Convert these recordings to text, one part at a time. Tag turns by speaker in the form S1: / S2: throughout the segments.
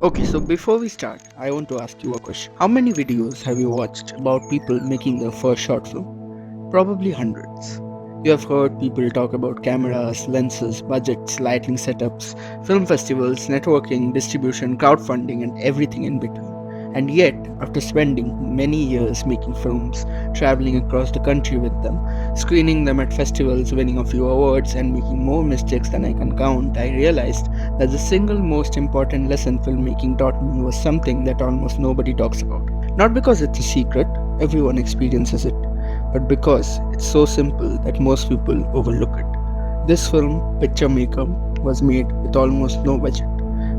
S1: Okay, so before we start, I want to ask you a question. How many videos have you watched about people making their first short film? Probably hundreds. You have heard people talk about cameras, lenses, budgets, lighting setups, film festivals, networking, distribution, crowdfunding, and everything in between. And yet, after spending many years making films, traveling across the country with them, screening them at festivals, winning a few awards, and making more mistakes than I can count, I realized that the single most important lesson filmmaking taught me was something that almost nobody talks about. Not because it's a secret, everyone experiences it, but because it's so simple that most people overlook it. This film, Picture Maker, was made with almost no budget.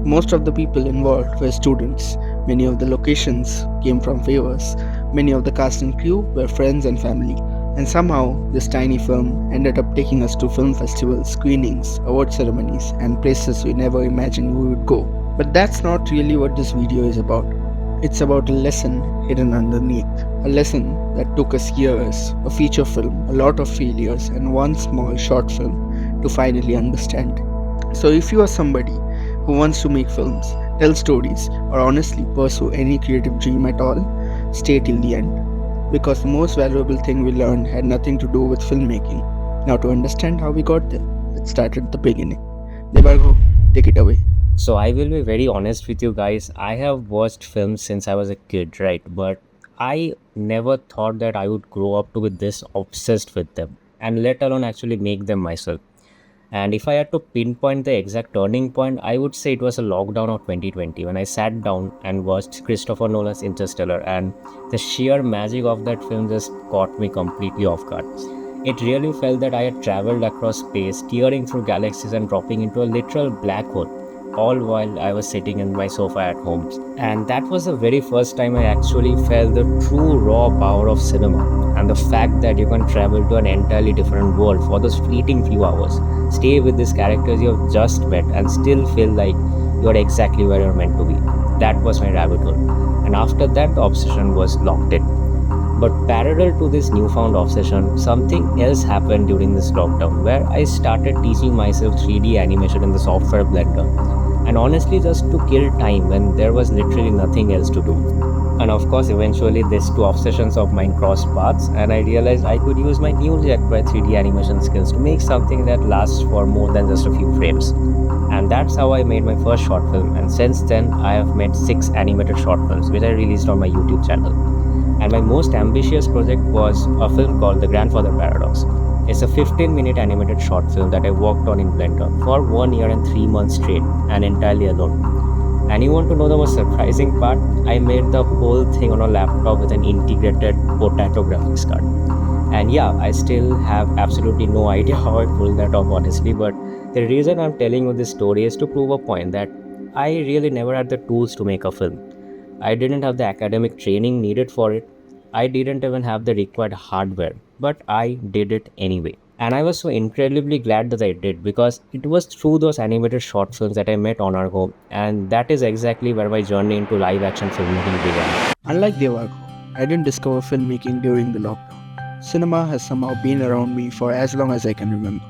S1: Most of the people involved were students. Many of the locations came from favors. Many of the cast and crew were friends and family. And somehow, this tiny film ended up taking us to film festivals, screenings, award ceremonies, and places we never imagined we would go. But that's not really what this video is about. It's about a lesson hidden underneath. A lesson that took us years, a feature film, a lot of failures, and one small short film to finally understand. So, if you are somebody who wants to make films, tell stories, or honestly pursue any creative dream at all, stay till the end. Because the most valuable thing we learned had nothing to do with filmmaking. Now, to understand how we got there, let's start at the beginning. Devargo, take it away.
S2: So I will be very honest with you guys. I have watched films since I was a kid, right? But I never thought that I would grow up to be this obsessed with them and let alone actually make them myself. And if I had to pinpoint the exact turning point, I would say it was a lockdown of 2020 when I sat down and watched Christopher Nolan's Interstellar, and the sheer magic of that film just caught me completely off guard. It really felt that I had traveled across space, tearing through galaxies and dropping into a literal black hole, all while I was sitting in my sofa at home. And that was the very first time I actually felt the true raw power of cinema and the fact that you can travel to an entirely different world for those fleeting few hours, stay with these characters you have just met, and still feel like you're exactly where you're meant to be. That was my rabbit hole. And after that, the obsession was locked in. But parallel to this newfound obsession, something else happened during this lockdown where I started teaching myself 3D animation in the software Blender. And honestly, just to kill time when there was literally nothing else to do. And of course, eventually, these two obsessions of mine crossed paths, and I realized I could use my newly acquired 3D animation skills to make something that lasts for more than just a few frames. And that's how I made my first short film. And since then, I have made 6 animated short films, which I released on my YouTube channel. And my most ambitious project was a film called The Grandfather Paradox. It's a 15-minute animated short film that I worked on in Blender for 1 year and 3 months straight and entirely alone. And you want to know the most surprising part? I made the whole thing on a laptop with an integrated potato graphics card. And yeah, I still have absolutely no idea how I pulled that off honestly, but the reason I'm telling you this story is to prove a point that I really never had the tools to make a film. I didn't have the academic training needed for it. I didn't even have the required hardware, but I did it anyway. And I was so incredibly glad that I did because it was through those animated short films that I met Onargo, and that is exactly where my journey into live action filmmaking began.
S1: Unlike Devargo, I didn't discover filmmaking during the lockdown. Cinema has somehow been around me for as long as I can remember.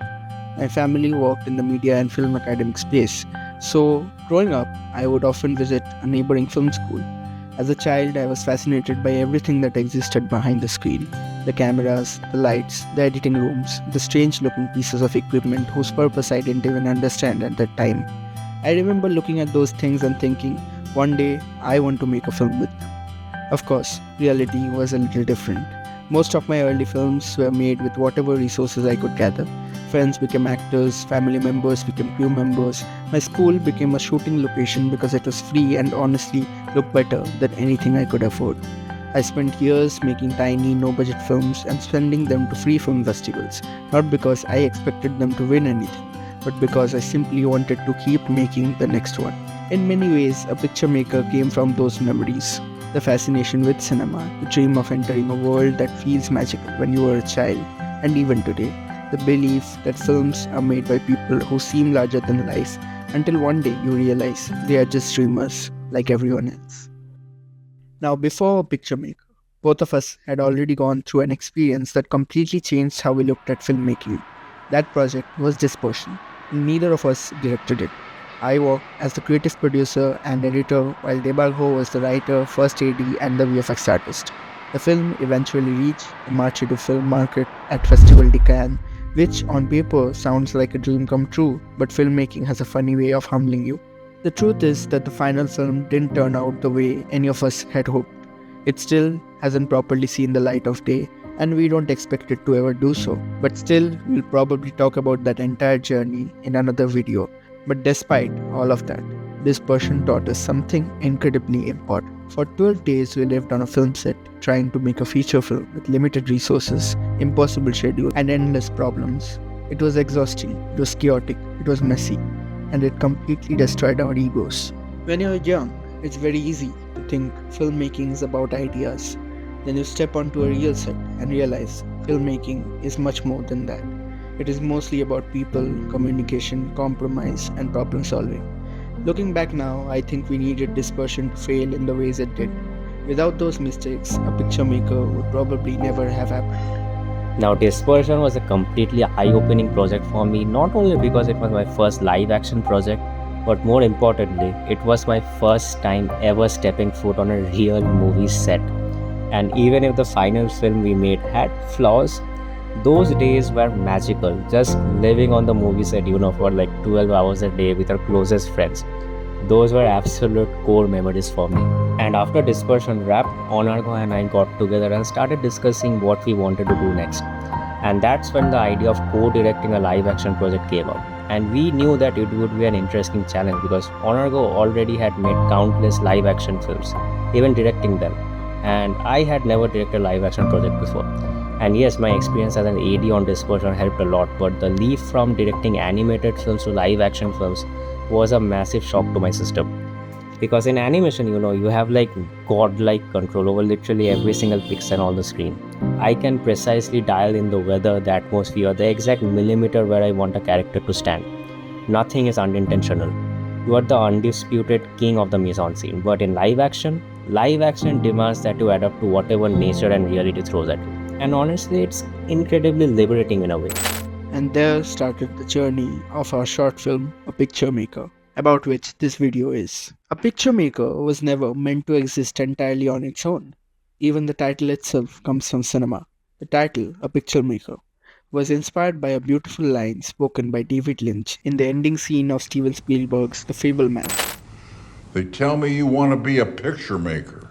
S1: My family worked in the media and film academic space, so growing up, I would often visit a neighboring film school. As a child, I was fascinated by everything that existed behind the screen: the cameras, the lights, the editing rooms, the strange looking pieces of equipment whose purpose I didn't even understand at that time. I remember looking at those things and thinking, one day I want to make a film with them. Of course, reality was a little different. Most of my early films were made with whatever resources I could gather. Friends became actors, family members became crew members. My school became a shooting location because it was free and honestly looked better than anything I could afford. I spent years making tiny, no budget films and sending them to free film festivals, not because I expected them to win anything, but because I simply wanted to keep making the next one. In many ways, a picture maker came from those memories. The fascination with cinema, the dream of entering a world that feels magical when you were a child, and even today, the belief that films are made by people who seem larger than life until one day you realize they are just dreamers like everyone else. Now, before Picture Maker, both of us had already gone through an experience that completely changed how we looked at filmmaking. That project was Dispersion, and neither of us directed it. I worked as the creative producer and editor, while Debargo was the writer, first AD, and the VFX artist. The film eventually reached the Marché film market at Festival de Cannes, which on paper sounds like a dream come true, but filmmaking has a funny way of humbling you. The truth is that the final film didn't turn out the way any of us had hoped. It still hasn't properly seen the light of day, and we don't expect it to ever do so. But still, we'll probably talk about that entire journey in another video. But despite all of that, this person taught us something incredibly important. For 12 days, we lived on a film set trying to make a feature film with limited resources, impossible schedule, and endless problems. It was exhausting, it was chaotic, it was messy, and it completely destroyed our egos. When you're young, it's very easy to think filmmaking is about ideas. Then you step onto a real set and realize filmmaking is much more than that. It is mostly about people, communication, compromise, and problem solving. Looking back now, I think we needed dispersion to fail in the ways it did. Without those mistakes, a picture maker would probably never have happened.
S2: Now, Dispersion was a completely eye-opening project for me, not only because it was my first live-action project, but more importantly, it was my first time ever stepping foot on a real movie set. And even if the final film we made had flaws, those days were magical. Just living on the movie set, for like 12 hours a day with our closest friends. Those were absolute core memories for me. And after Dispersion wrapped, Onargo and I got together and started discussing what we wanted to do next. And that's when the idea of co-directing a live-action project came up. And we knew that it would be an interesting challenge because Onargo already had made countless live-action films, even directing them. And I had never directed a live-action project before. And yes, my experience as an AD on Dispersion helped a lot, but the leap from directing animated films to live-action films was a massive shock to my system. Because in animation, you have like godlike control over literally every single pixel on the screen. I can precisely dial in the weather, the atmosphere, the exact millimeter where I want a character to stand. Nothing is unintentional. You are the undisputed king of the mise-en-scene. But in live action demands that you adapt to whatever nature and reality throws at you. And honestly, it's incredibly liberating in a way.
S1: And there started the journey of our short film, A Picture Maker, about which this video is. A Picture Maker was never meant to exist entirely on its own. Even the title itself comes from cinema. The title, A Picture Maker, was inspired by a beautiful line spoken by David Lynch in the ending scene of Steven Spielberg's The Fabelmans.
S3: They tell me you want to be a picture maker.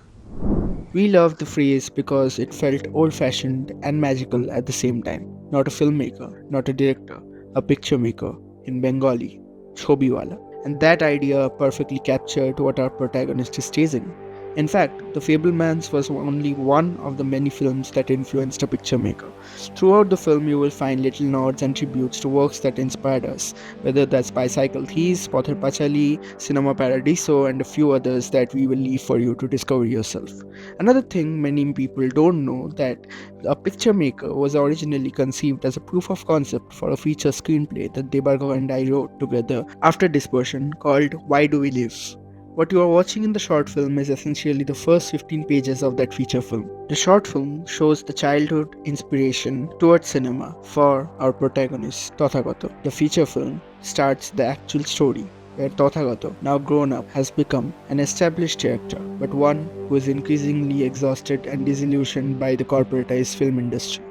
S1: We loved the phrase because it felt old-fashioned and magical at the same time. Not a filmmaker, not a director, a picture maker, in Bengali, Chhobiwala. And that idea perfectly captured what our protagonist is chasing. In fact, The Fabelmans was only one of the many films that influenced A Picture Maker. Throughout the film, you will find little nods and tributes to works that inspired us, whether that's Bicycle Thieves, Pother Pachali, Cinema Paradiso, and a few others that we will leave for you to discover yourself. Another thing many people don't know that A Picture Maker was originally conceived as a proof of concept for a feature screenplay that Debargo and I wrote together after Dispersion called Why Do We Live? What you are watching in the short film is essentially the first 15 pages of that feature film. The short film shows the childhood inspiration towards cinema for our protagonist, Tathagato. The feature film starts the actual story, where Tathagato, now grown up, has become an established character, but one who is increasingly exhausted and disillusioned by the corporatized film industry,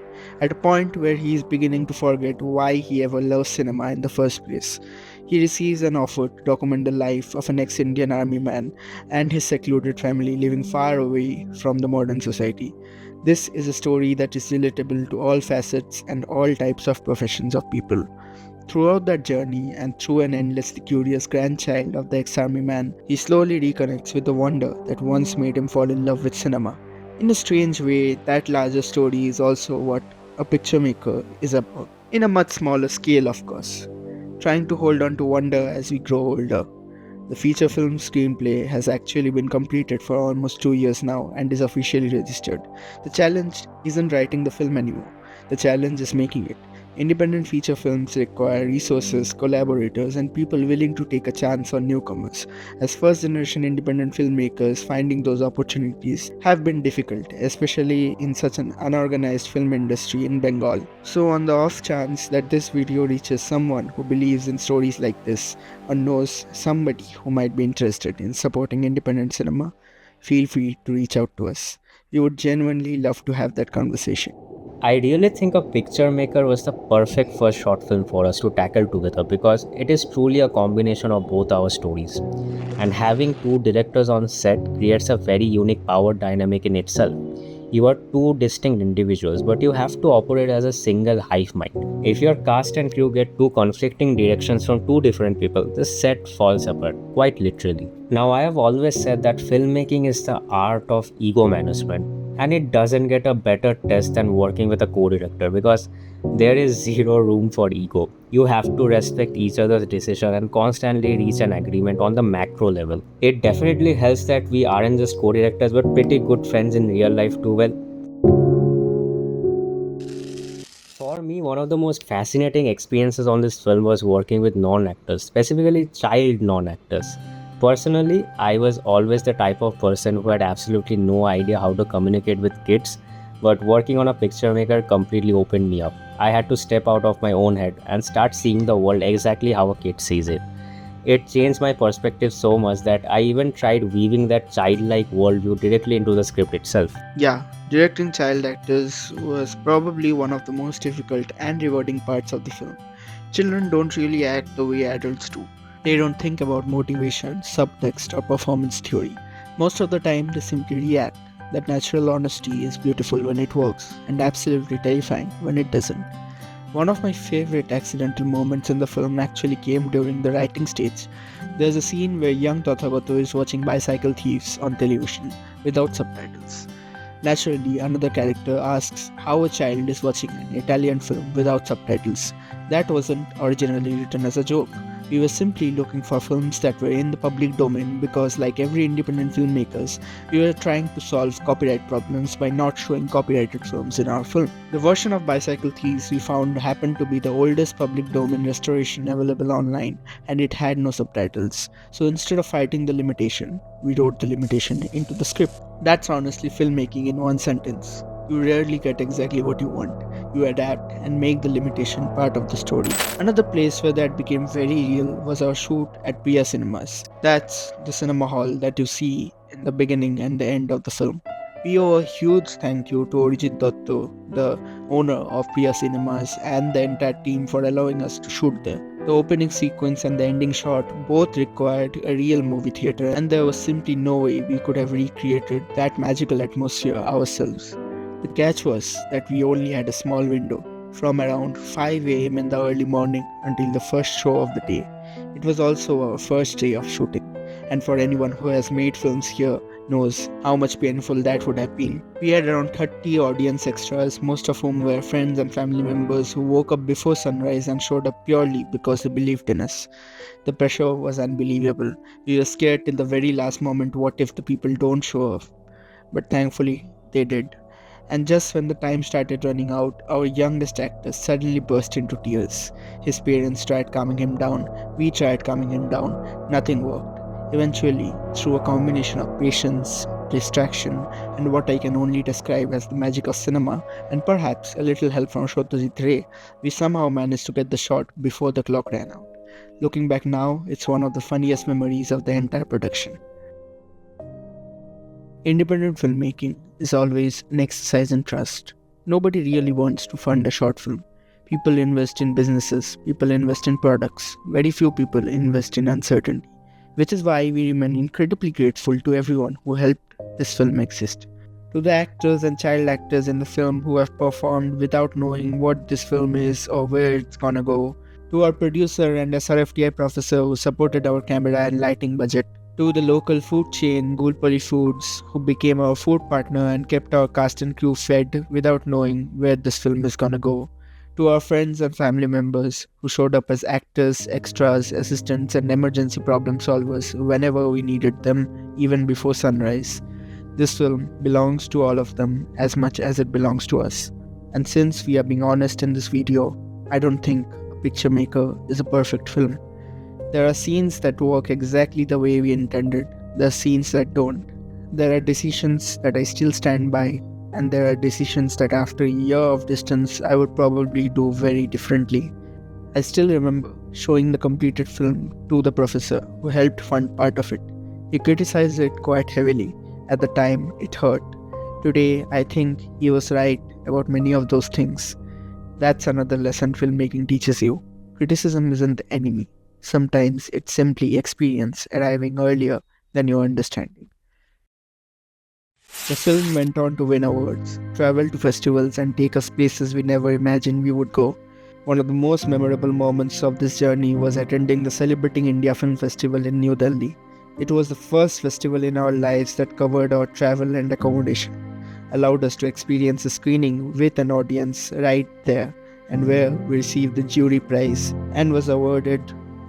S1: at a point where he is beginning to forget why he ever loved cinema in the first place. He receives an offer to document the life of an ex-Indian army man and his secluded family living far away from the modern society. This is a story that is relatable to all facets and all types of professions of people. Throughout that journey and through an endlessly curious grandchild of the ex-army man, he slowly reconnects with the wonder that once made him fall in love with cinema. In a strange way, that larger story is also what A Picture Maker is about. In a much smaller scale, of course. Trying to hold on to wonder as we grow older. The feature film screenplay has actually been completed for almost 2 years now and is officially registered. The challenge isn't writing the film anymore. The challenge is making it. Independent feature films require resources, collaborators, and people willing to take a chance on newcomers. As first generation independent filmmakers, finding those opportunities have been difficult, especially in such an unorganized film industry in Bengal. So, on the off chance that this video reaches someone who believes in stories like this or knows somebody who might be interested in supporting independent cinema, feel free to reach out to us. We would genuinely love to have that conversation.
S2: I really think A Picture Maker was the perfect first short film for us to tackle together because it is truly a combination of both our stories. And having two directors on set creates a very unique power dynamic in itself. You are two distinct individuals, but you have to operate as a single hive mind. If your cast and crew get two conflicting directions from two different people, the set falls apart, quite literally. Now, I have always said that filmmaking is the art of ego management, and it doesn't get a better test than working with a co-director because there is zero room for ego. You have to respect each other's decision and constantly reach an agreement on the macro level. It definitely helps that we aren't just co-directors but pretty good friends in real life too. Well, for me, one of the most fascinating experiences on this film was working with non-actors, specifically child non-actors. Personally, I was always the type of person who had absolutely no idea how to communicate with kids, but working on A Picture Maker completely opened me up. I had to step out of my own head and start seeing the world exactly how a kid sees it. It changed my perspective so much that I even tried weaving that childlike worldview directly into the script itself.
S1: Yeah, directing child actors was probably one of the most difficult and rewarding parts of the film. Children don't really act the way adults do. They don't think about motivation, subtext, or performance theory. Most of the time, they simply react. That natural honesty is beautiful when it works, and absolutely terrifying when it doesn't. One of my favorite accidental moments in the film actually came during the writing stage. There's a scene where young Tathagato is watching Bicycle Thieves on television without subtitles. Naturally, another character asks how a child is watching an Italian film without subtitles. That wasn't originally written as a joke. We were simply looking for films that were in the public domain because, like every independent filmmakers, we were trying to solve copyright problems by not showing copyrighted films in our film. The version of Bicycle Thieves we found happened to be the oldest public domain restoration available online, and it had no subtitles. So instead of fighting the limitation, we wrote the limitation into the script. That's honestly filmmaking in one sentence. You rarely get exactly what you want. You adapt and make the limitation part of the story. Another place where that became very real was our shoot at Priya Cinemas. That's the cinema hall that you see in the beginning and the end of the film. We owe a huge thank you to Orijit Dotto, the owner of Priya Cinemas, and the entire team for allowing us to shoot there. The opening sequence and the ending shot both required a real movie theater, and there was simply no way we could have recreated that magical atmosphere ourselves. The catch was that we only had a small window, from around 5 am in the early morning until the first show of the day. It was also our first day of shooting, and for anyone who has made films here knows how much painful that would have been. We had around 30 audience extras, most of whom were friends and family members who woke up before sunrise and showed up purely because they believed in us. The pressure was unbelievable. We were scared till the very last moment, what if the people don't show up? But thankfully, they did. And just when the time started running out, our youngest actor suddenly burst into tears. His parents tried calming him down, we tried calming him down, nothing worked. Eventually, through a combination of patience, distraction, and what I can only describe as the magic of cinema, and perhaps a little help from Satyajit Ray, we somehow managed to get the shot before the clock ran out. Looking back now, it's one of the funniest memories of the entire production. Independent filmmaking is always an exercise in trust. Nobody really wants to fund a short film. People invest in businesses, people invest in products, very few people invest in uncertainty, which is why we remain incredibly grateful to everyone who helped this film exist. To the actors and child actors in the film who have performed without knowing what this film is or where it's gonna go, to our producer and SRFTI professor who supported our camera and lighting budget, to the local food chain Gulpuri Foods, who became our food partner and kept our cast and crew fed without knowing where this film is gonna go, to our friends and family members who showed up as actors, extras, assistants, and emergency problem solvers whenever we needed them, even before sunrise. This film belongs to all of them as much as it belongs to us. And since we are being honest in this video, I don't think A Picture Maker is a perfect film. There are scenes that work exactly the way we intended, there are scenes that don't. There are decisions that I still stand by, and there are decisions that after a year of distance I would probably do very differently. I still remember showing the completed film to the professor who helped fund part of it. He criticized it quite heavily. At the time, it hurt. Today, I think he was right about many of those things. That's another lesson filmmaking teaches you. Criticism isn't the enemy. Sometimes it's simply experience arriving earlier than your understanding. The film went on to win awards, travel to festivals, and take us places we never imagined we would go. One of the most memorable moments of this journey was attending the Celebrating India Film Festival in New Delhi. It was the first festival in our lives that covered our travel and accommodation, allowed us to experience a screening with an audience right there, and where we received the jury prize and was awarded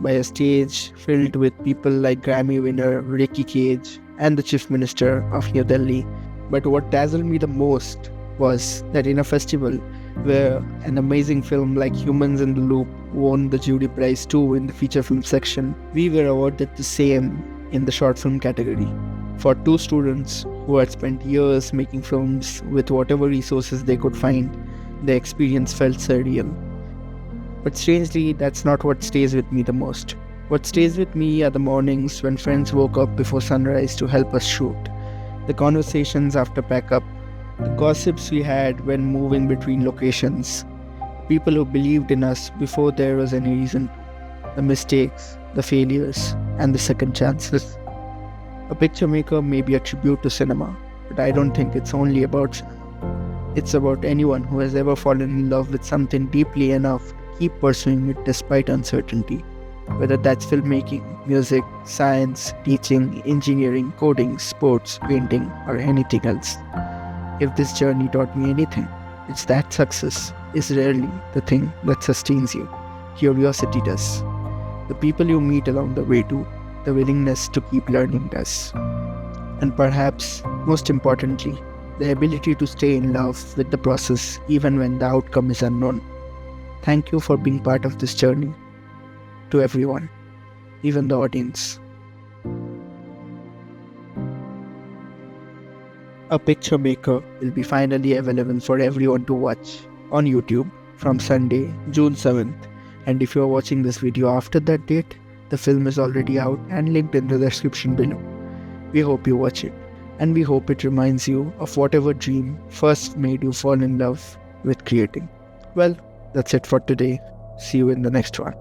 S1: by a stage filled with people like Grammy winner Ricky Cage and the Chief Minister of New Delhi. But what dazzled me the most was that in a festival where an amazing film like Humans in the Loop won the jury prize too in the feature film section, we were awarded the same in the short film category. For two students who had spent years making films with whatever resources they could find, the experience felt surreal. But strangely, that's not what stays with me the most. What stays with me are the mornings when friends woke up before sunrise to help us shoot, the conversations after pack up, the gossips we had when moving between locations, people who believed in us before there was any reason, the mistakes, the failures, and the second chances. A Picture Maker may be a tribute to cinema, but I don't think it's only about cinema. It's about anyone who has ever fallen in love with something deeply enough to keep pursuing it despite uncertainty. Whether that's filmmaking, music, science, teaching, engineering, coding, sports, painting, or anything else. If this journey taught me anything, it's that success is rarely the thing that sustains you. Curiosity does. The people you meet along the way do. The willingness to keep learning does. And perhaps, most importantly, the ability to stay in love with the process even when the outcome is unknown. Thank you for being part of this journey. To everyone, even the audience. A Picture Maker will be finally available for everyone to watch on YouTube from Sunday, June 7th. And if you are watching this video after that date, the film is already out and linked in the description below. We hope you watch it, and we hope it reminds you of whatever dream first made you fall in love with creating. Well, that's it for today. See you in the next one.